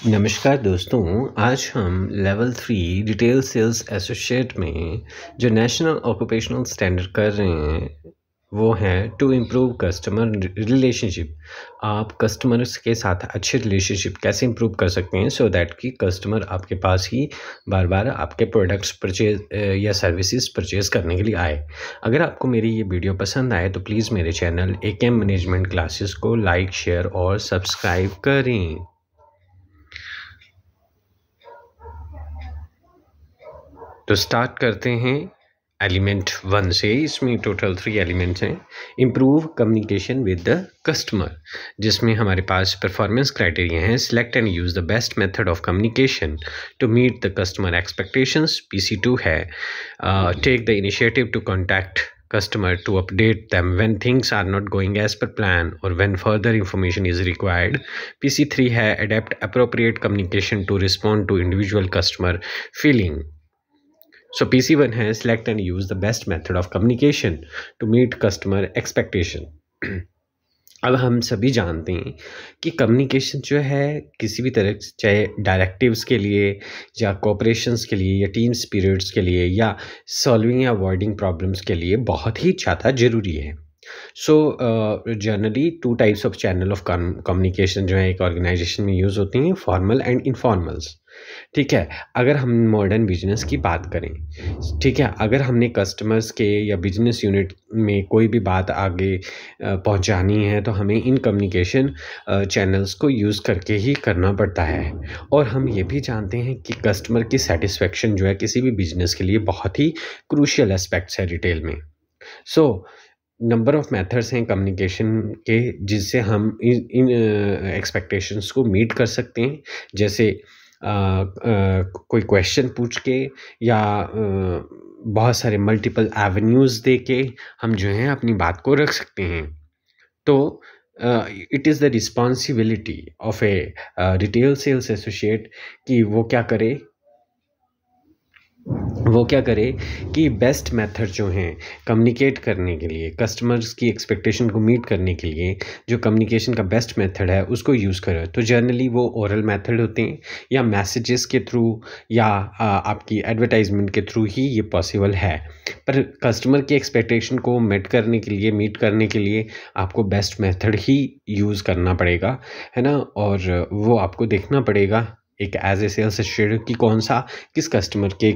नमस्कार दोस्तों, आज हम लेवल 3 रिटेल सेल्स एसोसिएट में जो नेशनल ऑक्यूपेशनल स्टैंडर्ड कर रहे हैं वो है टू इम्प्रूव कस्टमर रिलेशनशिप। आप कस्टमर्स के साथ अच्छे रिलेशनशिप कैसे इम्प्रूव कर सकते हैं सो दैट कि कस्टमर आपके पास ही बार बार आपके प्रोडक्ट्स परचेज या सर्विसेज परचेज करने के लिए आए। अगर आपको मेरी ये वीडियो पसंद आए तो प्लीज़ मेरे चैनल AKM मैनेजमेंट क्लासेस को लाइक, शेयर और सब्सक्राइब करें। तो स्टार्ट करते हैं एलिमेंट 1 से। इसमें टोटल 3 एलिमेंट्स हैं। Improve communication with the customer, जिसमें हमारे पास परफॉर्मेंस क्राइटेरिया हैं। Select and use the best method of communication to meet the customer expectations. PC2 है take the initiative to contact customer to update them when things are not going as per plan or when further information is required. PC3 है adapt appropriate communication to respond to individual customer feeling. So PC1 है select and use the best method of communication to meet customer expectation. अब हम सभी जानते हैं कि communication जो है किसी भी तरह, चाहे डायरेक्टिव्स के लिए या कोऑपरेशंस के लिए या टीम स्पिरिट्स के लिए या सॉल्विंग या अवॉइडिंग प्रॉब्लम्स के लिए बहुत ही ज़्यादा ज़रूरी है। So generally 2 types of channel of communication जो है एक ऑर्गेनाइजेशन में यूज़ होती हैं, फॉर्मल एंड इनफॉर्मल्स। ठीक है, अगर हम मॉडर्न बिजनेस की बात करें, ठीक है, अगर हमने कस्टमर्स के या बिजनेस यूनिट में कोई भी बात आगे पहुंचानी है तो हमें इन कम्युनिकेशन चैनल्स को यूज़ करके ही करना पड़ता है। और हम ये भी जानते हैं कि कस्टमर की सेटिस्फेक्शन जो है किसी भी बिजनेस के लिए बहुत ही क्रूशियल एस्पेक्ट्स है रिटेल में। सो नंबर ऑफ मेथड्स हैं कम्युनिकेशन के जिससे हम इन एक्सपेक्टेशंस को मीट कर सकते हैं। जैसे कोई क्वेश्चन पूछ के या बहुत सारे मल्टीपल एवेन्यूज़ दे के हम जो है अपनी बात को रख सकते हैं। तो it is the responsibility of a retail sales associate कि वो क्या करे कि बेस्ट मेथड जो हैं कम्युनिकेट करने के लिए, कस्टमर्स की एक्सपेक्टेशन को मीट करने के लिए जो कम्युनिकेशन का बेस्ट मेथड है उसको यूज़ करें। तो जनरली वो ओरल मेथड होते हैं या मैसेजेस के थ्रू या आपकी एडवर्टाइजमेंट के थ्रू ही ये पॉसिबल है। पर कस्टमर की एक्सपेक्टेशन को मीट करने के लिए आपको बेस्ट मेथड ही यूज़ करना पड़ेगा, है ना। और वो आपको देखना पड़ेगा एक एज ए सेल्स एसोसिएट कि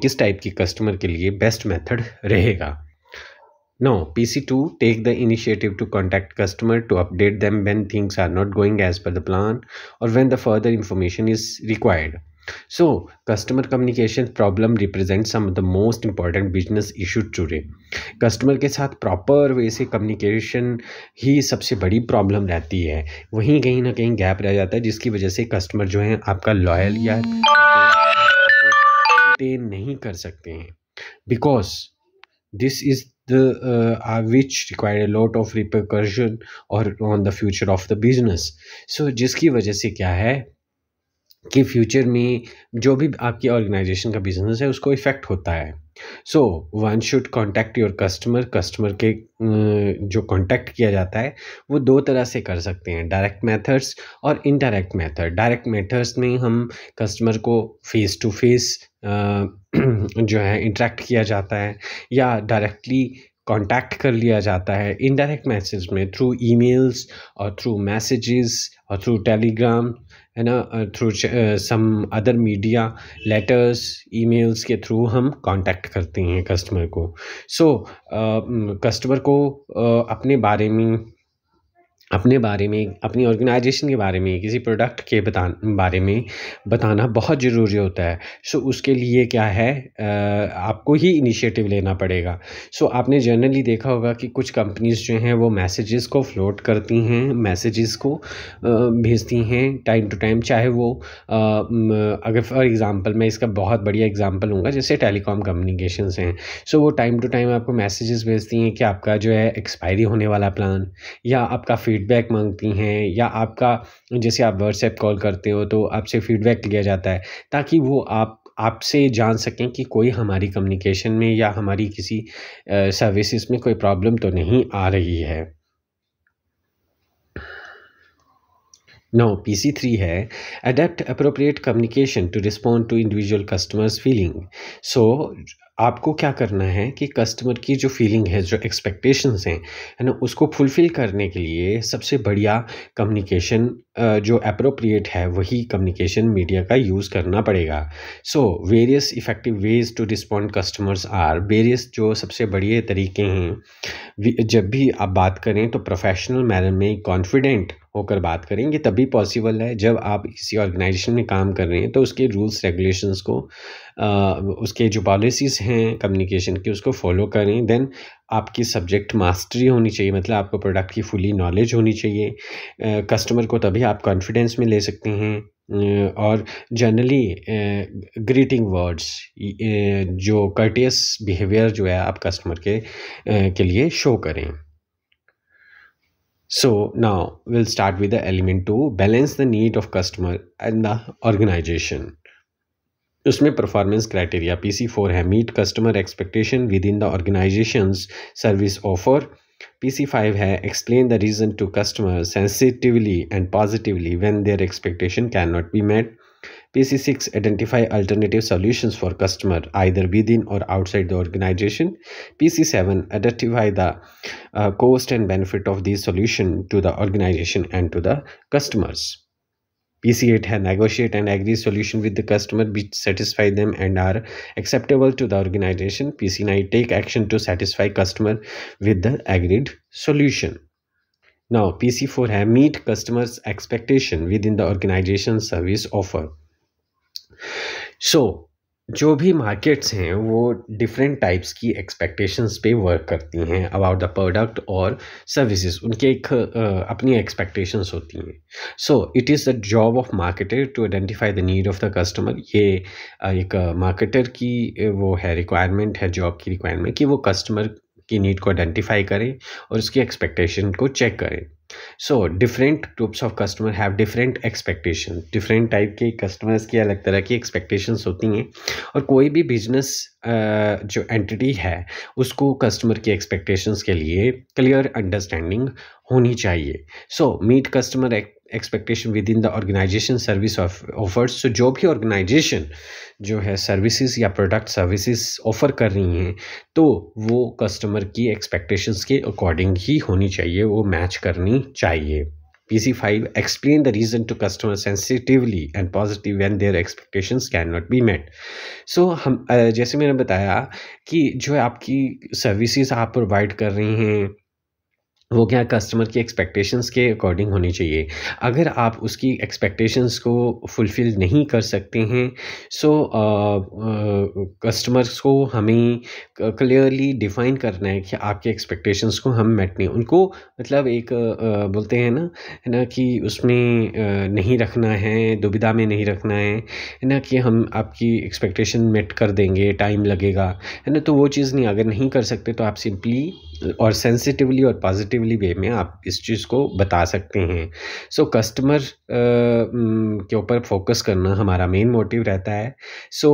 किस टाइप की कस्टमर के लिए बेस्ट मेथड रहेगा। Now, PC2 take the initiative to contact customer to update them when things are not going as per the plan or when the further information is required. So, customer communication problem represents some of the most important business issues today. Customer के साथ proper way से communication ही सबसे बड़ी problem रहती है। वहीं कहीं ना कहीं गैप रह जाता है जिसकी वजह से कस्टमर जो है आपका लॉयल या रिटेन नहीं कर सकते हैं, because this is which require a lot of repercussion or on the future of the business. So जिसकी वजह से क्या है कि फ्यूचर में जो भी आपकी ऑर्गेनाइजेशन का बिजनेस है उसको इफ़ेक्ट होता है। So one should contact your customer के जो कॉन्टैक्ट किया जाता है वो 2 तरह से कर सकते हैं, डायरेक्ट मेथड्स और इनडायरेक्ट मेथड। डायरेक्ट मेथड्स में हम कस्टमर को फेस टू फेस जो है इंटरेक्ट किया जाता है या डायरेक्टली कॉन्टैक्ट कर लिया जाता है। इनडायरेक्ट मैसेज में थ्रू ईमेल्स और थ्रू मैसेजेस और थ्रू टेलीग्राम, है ना, through some other media, letters, emails के थ्रू हम कांटेक्ट करते हैं कस्टमर को। सो कस्टमर को अपने बारे में, अपनी ऑर्गेनाइजेशन के बारे में, किसी प्रोडक्ट के बारे में बताना बहुत ज़रूरी होता है। सो उसके लिए क्या है, आपको ही इनिशिएटिव लेना पड़ेगा। सो आपने जनरली देखा होगा कि कुछ कंपनीज़ जो हैं वो मैसेजेस को फ्लोट करती हैं, मैसेजेस को भेजती हैं टाइम टू टाइम, चाहे वो अगर फॉर एग्ज़ाम्पल मैं इसका बहुत बढ़िया एग्ज़ाम्पल लूँगा, जैसे टेलीकॉम कम्युनिकेशंस हैं। सो वो टाइम टू टाइम आपको मैसेजेस भेजती हैं कि आपका जो है एक्सपायरी होने वाला प्लान, या आपका फीडबैक मांगती हैं, या आपका जैसे आप व्हाट्सएप कॉल करते हो तो आपसे फीडबैक लिया जाता है ताकि वो आपसे जान सकें कि कोई हमारी कम्युनिकेशन में या हमारी किसी सर्विसेज में कोई प्रॉब्लम तो नहीं आ रही है। नाउ PC3 है adept appropriate communication to respond to individual customers feeling. So आपको क्या करना है कि कस्टमर की जो फीलिंग है, जो एक्सपेक्टेशंस हैं, है ना, उसको फुलफ़िल करने के लिए सबसे बढ़िया कम्युनिकेशन जो एप्रोप्रिएट है वही कम्युनिकेशन मीडिया का यूज़ करना पड़ेगा। So various effective ways to respond customers are, various जो सबसे बढ़िया तरीके हैं जब भी आप बात करें तो प्रोफेशनल मैनर में कॉन्फिडेंट होकर बात करेंगे तभी पॉसिबल है। जब आप किसी ऑर्गेनाइजेशन में काम कर रहे हैं तो उसके रूल्स रेगुलेशंस को उसके जो पॉलिसीज़ हैं कम्युनिकेशन की उसको फॉलो करें। देन आपकी सब्जेक्ट मास्टरी होनी चाहिए, मतलब आपको प्रोडक्ट की फुली नॉलेज होनी चाहिए। कस्टमर को तभी आप कॉन्फिडेंस में ले सकते हैं। और जनरली ग्रीटिंग वर्ड्स, जो कर्टियस बिहेवियर जो है आप कस्टमर के लिए शो करें। So now we'll start with the element 2, balance the need of customer and the organization. उसमें परफॉर्मेंस क्राइटेरिया PC4 है meet customer expectation with in the organisation's service offer. PC5 है explain the reason to customer sensitively and positively when their expectation can not be met. PC6 identify alternative solutions for customer either within or outside the organization. PC7 identify the cost and benefit of these solution to the organization and to the customers. PC8 है negotiate and agree solution with the customer which satisfy them and are acceptable to the organization. PC9 take action to satisfy customer with the agreed solution. Now PC4 है meet customers expectation within the organization service offer. सो जो भी markets हैं वो different types की expectations पे work करती हैं about the product और सर्विसेज। उनके एक अपनी एक्सपेक्टेशंस होती हैं। So it is the job of marketer to identify the need of the customer. ये एक मार्केटर की वो है रिक्वायरमेंट है, जॉब की रिक्वायरमेंट कि वो कस्टमर की नीड को आइडेंटिफाई करें और उसकी एक्सपेक्टेशन को चेक करें। So different groups of customer have different expectation. Different type के कस्टमर्स की अलग तरह की एक्सपेक्टेशंस होती हैं और कोई भी बिजनेस जो एंटिटी है उसको कस्टमर की एक्सपेक्टेशंस के लिए क्लियर अंडरस्टैंडिंग होनी चाहिए। So meet customer expectation with in the organisation service offers. So जो भी ऑर्गेनाइजेशन जो है सर्विसेज या प्रोडक्ट सर्विसेज ऑफर कर रही हैं तो वो कस्टमर की एक्सपेक्टेशंस के अकॉर्डिंग ही होनी चाहिए, वो मैच करनी चाहिए। PC5 explain the reason to customer sensitively and positive when their expectations cannot be met. So हम जैसे मैंने बताया कि जो आपकी सर्विसेज आप प्रोवाइड कर रही हैं वो क्या कस्टमर की एक्सपेक्टेशंस के अकॉर्डिंग होनी चाहिए। अगर आप उसकी एक्सपेक्टेशंस को फुलफ़िल नहीं कर सकते हैं सो कस्टमर्स को हमें क्लियरली डिफ़ाइन करना है कि आपके एक्सपेक्टेशंस को हम मेट नहीं, उनको मतलब एक बोलते हैं ना, है ना, कि उसमें नहीं रखना है, दुविधा में नहीं रखना है ना, कि हम आपकी एक्सपेक्टेशन मेट कर देंगे, टाइम लगेगा, है ना। तो वो चीज़ नहीं, अगर नहीं कर सकते तो आप सिंपली और सेंसिटिवली और पॉजिटिवली वे में आप इस चीज़ को बता सकते हैं। सो कस्टमर के ऊपर फोकस करना हमारा मेन मोटिव रहता है। So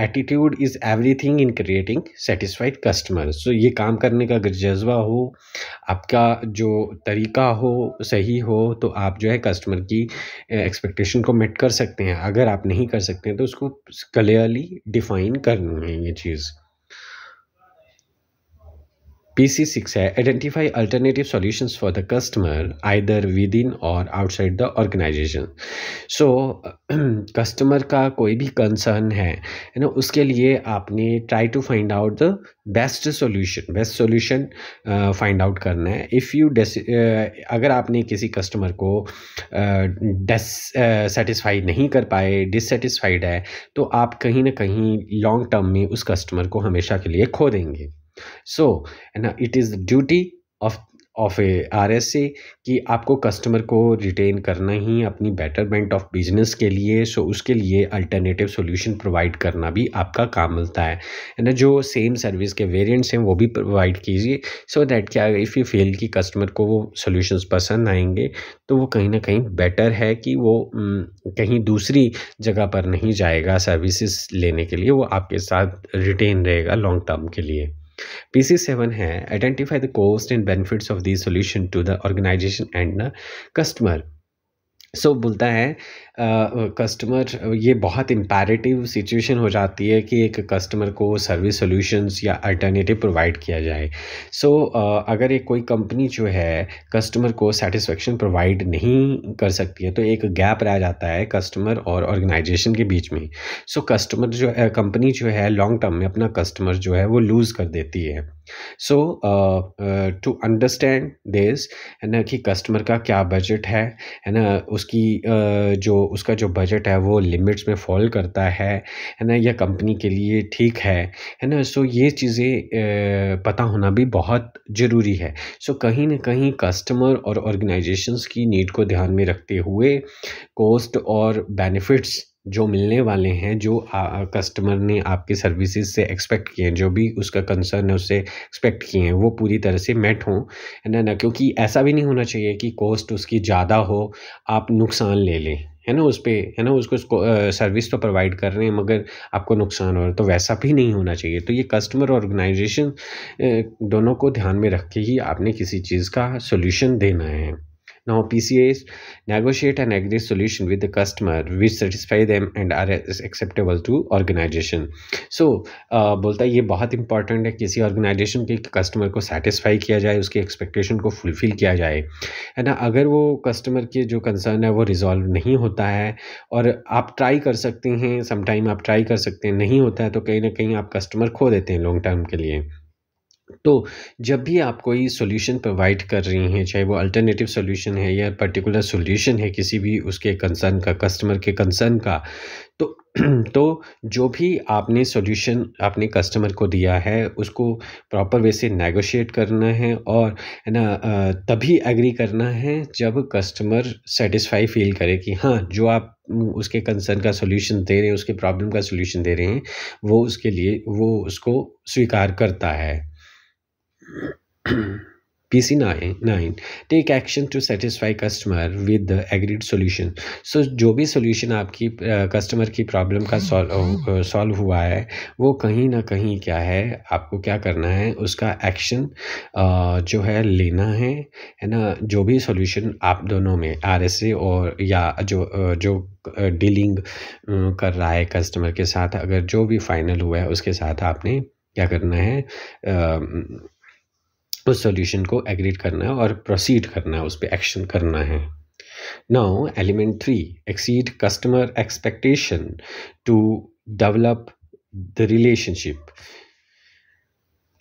attitude is everything in creating satisfied customer. So ये काम करने का अगर जज्बा हो, आपका जो तरीका हो सही हो, तो आप जो है कस्टमर की एक्सपेक्टेशन को मेट कर सकते हैं। अगर आप नहीं कर सकते हैं तो उसको क्लियरली डिफाइन करनी है ये चीज़। PC6 है identify alternative solutions for the customer either with in or outside the organisation. So customer का कोई भी कंसर्न है ना, उसके लिए आपने try to find out the best solution find out करना है। इफ़ यू अगर आपने किसी कस्टमर को सेटिस्फाई नहीं कर पाए, डिससेटिस्फाइड है, तो आप कहीं ना कहीं लॉन्ग टर्म में उस कस्टमर को हमेशा के लिए खो देंगे। सो ना it is the duty of A RSA कि आपको कस्टमर को रिटेन करना ही अपनी बेटरमेंट ऑफ बिजनेस के लिए। सो उसके लिए अल्टरनेटिव सॉल्यूशन प्रोवाइड करना भी आपका काम मिलता है ना। जो सेम सर्विस के वेरिएंट्स हैं वो भी प्रोवाइड कीजिए सो दैट क्या इफ़ यू फील कि कस्टमर को वो सॉल्यूशंस पसंद आएंगे तो वो कहीं ना कहीं बेटर है कि वो कहीं दूसरी जगह पर नहीं जाएगा सर्विसेज लेने के लिए, वो आपके साथ रिटेन रहेगा लॉन्ग टर्म के लिए। PC7 है identify the cost and benefits of this solution to the organisation and the customer. So बोलता है कस्टमर, ये बहुत इम्पेरेटिव सिचुएशन हो जाती है कि एक कस्टमर को सर्विस सॉल्यूशंस या अल्टरनेटिव प्रोवाइड किया जाए। सो अगर एक कोई कंपनी जो है कस्टमर को सेटिस्फेक्शन प्रोवाइड नहीं कर सकती है तो एक गैप रह जाता है कस्टमर और ऑर्गेनाइजेशन के बीच में। सो कस्टमर जो कंपनी जो है लॉन्ग टर्म में अपना कस्टमर जो है वो लूज़ कर देती है। सो टू अंडरस्टैंड दिस, है ना, कि कस्टमर का क्या बजट है ना, उसकी उसका जो बजट है वो लिमिट्स में फॉल करता है ना, या कंपनी के लिए ठीक है ना। सो ये चीज़ें पता होना भी बहुत ज़रूरी है। सो कहीं ना कहीं कस्टमर और ऑर्गेनाइजेशंस की नीड को ध्यान में रखते हुए कॉस्ट और बेनिफिट्स जो मिलने वाले हैं, जो कस्टमर ने आपकी सर्विसेज से एक्सपेक्ट किए हैं, जो भी उसका कंसर्न है उससे एक्सपेक्ट किए हैं, वो पूरी तरह से मेट हों, है ना। क्योंकि ऐसा भी नहीं होना चाहिए कि कॉस्ट उसकी ज़्यादा हो, आप नुकसान ले लें, है ना, उस पे, है ना, उसको सर्विस तो प्रोवाइड कर रहे हैं मगर आपको नुकसान हो रहा है, तो वैसा भी नहीं होना चाहिए। तो ये कस्टमर और ऑर्गेनाइजेशन दोनों को ध्यान में रख के ही आपने किसी चीज़ का सोल्यूशन देना है। Now PCAs negotiate and agree solution with the customer which satisfy them and are acceptable to organization. So बोलता है ये बहुत इंपॉर्टेंट है किसी ऑर्गेनाइजेशन के कस्टमर को सेटिस्फाई किया जाए, उसकी एक्सपेक्टेशन को फुलफिल किया जाए, है ना। अगर वो कस्टमर के जो कंसर्न है वो रिजॉल्व नहीं होता है, और आप ट्राई कर सकते हैं, समटाइम आप ट्राई कर सकते हैं, नहीं होता है तो कहीं ना कहीं आप कस्टमर खो देते हैं लॉन्ग टर्म के लिए। तो जब भी आप कोई सॉल्यूशन प्रोवाइड कर रही हैं, चाहे वो अल्टरनेटिव सॉल्यूशन है या पर्टिकुलर सॉल्यूशन है किसी भी उसके कंसर्न का, कस्टमर के कंसर्न का, तो तो जो भी आपने सॉल्यूशन आपने कस्टमर को दिया है उसको प्रॉपर वे से नेगोशिएट करना है, और है ना तभी एग्री करना है जब कस्टमर सेटिस्फाई फील करे कि हाँ, जो आप उसके कंसर्न का सॉल्यूशन दे रहे हैं, उसके प्रॉब्लम का सॉल्यूशन दे रहे हैं, वो उसके लिए वो उसको स्वीकार करता है। PC9 take action to satisfy customer with the agreed solution. So जो भी सॉल्यूशन आपकी कस्टमर की प्रॉब्लम का सॉल्व हुआ है, वो कहीं ना कहीं क्या है, आपको क्या करना है, उसका एक्शन जो है लेना है ना। जो भी सॉल्यूशन आप दोनों में RSA और या जो डीलिंग कर रहा है कस्टमर के साथ, अगर जो भी फाइनल हुआ है उसके साथ आपने क्या करना है, उस सॉल्यूशन को एग्रीड करना है और प्रोसीड करना है, उस पर एक्शन करना है। Now element 3, exceed customer expectation to develop the relationship.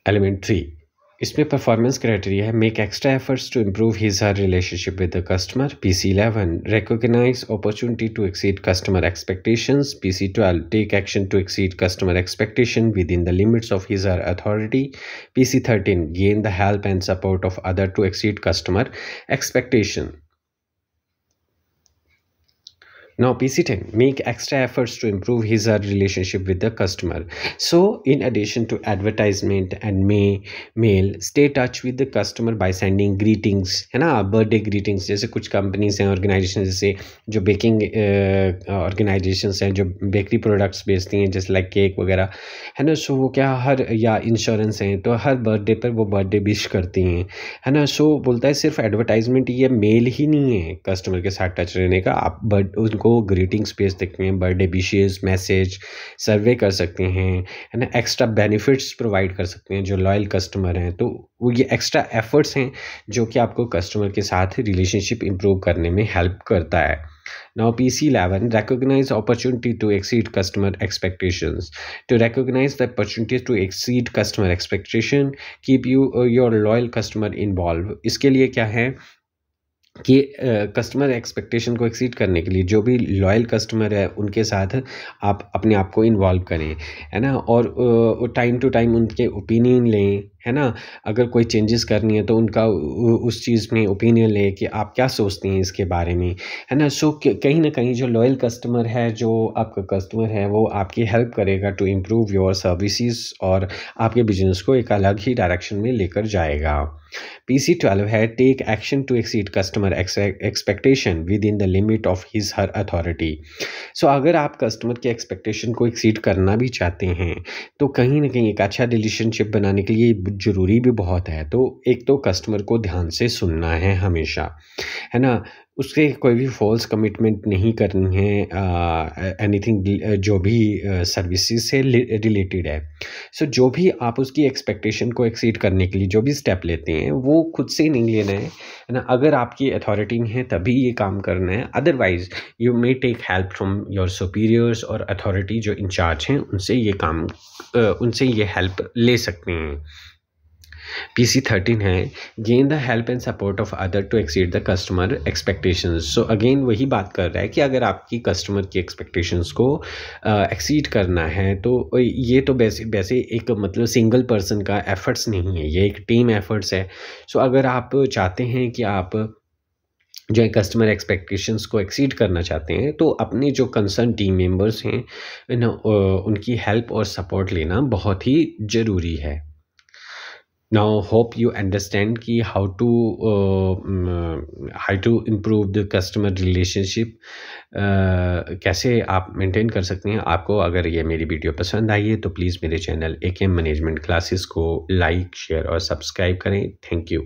Element 3 इसमें परफॉर्मेंस क्राइटेरिया है, make extra efforts to improve his her relationship with the customer. PC11 recognise opportunity to exceed customer expectations. PC12 take action to exceed customer expectation with in the limits of his her authority. PC13 gain the help and support of other to exceed customer expectation. Now PC10 make extra efforts to improve his or her relationship with the customer. So in addition to advertisement and mail, stay touch with the customer by sending greetings, है ना, birthday greetings. जैसे कुछ companies हैं, organisation, जैसे जो baking organisations हैं जो bakery products बेचती हैं, जैसे लाइक केक वगैरह, है ना। सो वो क्या हर, या इंश्योरेंस हैं, तो हर बर्थडे पर वो बर्थडे विश करती हैं, है ना। सो बोलता है सिर्फ एडवर्टाइजमेंट या मेल ही नहीं है कस्टमर के साथ टच रहने का, आप उनको ग्रीटिंग्स भेज सकते हैं, बर्थडे विशेस, मैसेज, सर्वे कर सकते हैं, है ना। एक्स्ट्रा बेनिफिट्स प्रोवाइड कर सकते हैं जो लॉयल कस्टमर हैं, तो वो ये एक्स्ट्रा एफर्ट्स हैं जो कि आपको कस्टमर के साथ रिलेशनशिप इंप्रूव करने में हेल्प करता है। Now PC11 recognize opportunity to exceed customer expectations. To recognize the opportunity to exceed customer expectation, keep your loyal customer involved. इसके लिए क्या है कि कस्टमर एक्सपेक्टेशन को एक्सीड करने के लिए जो भी लॉयल कस्टमर है उनके साथ आप अपने आप को इन्वॉल्व करें, है ना। और टाइम टू टाइम उनके ओपिनियन लें, है ना। अगर कोई चेंजेस करनी है तो उनका उस चीज़ में ओपिनियन लें कि आप क्या सोचते हैं इसके बारे में, है ना। सो कहीं ना कहीं जो लॉयल कस्टमर है, जो आपका कस्टमर है, वो आपकी हेल्प करेगा टू इम्प्रूव योर सर्विसेज और आपके बिजनेस को एक अलग ही डायरेक्शन में लेकर जाएगा। PC12 है take action to exceed customer expectation with in the limit of his her authority. So अगर आप कस्टमर के एक्सपेक्टेशन को एक्सीड करना भी चाहते हैं तो कहीं ना कहीं एक अच्छा रिलेशनशिप बनाने के लिए ज़रूरी भी बहुत है। तो एक तो कस्टमर को ध्यान से सुनना है हमेशा, है ना। उससे कोई भी फ़ॉल्स कमिटमेंट नहीं करनी है, एनीथिंग जो भी सर्विसेज से रिलेटेड है। सो जो भी आप उसकी एक्सपेक्टेशन को एक्सीड करने के लिए जो भी स्टेप लेते हैं वो खुद से नहीं लेना है ना। अगर आपकी अथॉरिटी है तभी ये काम करना है, otherwise you may take help from your superiors और अथॉरिटी जो इंचार्ज हैं उनसे ये काम उनसे ये हेल्प ले सकते हैं। PC13 है gain the help and support of other to exceed the customer expectations. So again वही बात कर रहा है कि अगर आपकी कस्टमर की एक्सपेक्टेशंस को एक्सीड करना है तो ये तो वैसे एक मतलब सिंगल पर्सन का एफर्ट्स नहीं है, ये एक टीम एफर्ट्स है। सो अगर आप चाहते हैं कि आप जो है कस्टमर एक्सपेक्टेशंस को एक्सीड करना चाहते हैं तो अपने जो कंसर्न टीम मेंबर्स हैं उनकी हेल्प और सपोर्ट लेना बहुत ही ज़रूरी है। Now hope you understand कि how to improve the customer relationship, कैसे आप मेंटेन कर सकते हैं। आपको अगर ये मेरी वीडियो पसंद आई है तो प्लीज़ मेरे चैनल AKM मैनेजमेंट क्लासेस को लाइक शेयर और सब्सक्राइब करें। Thank you.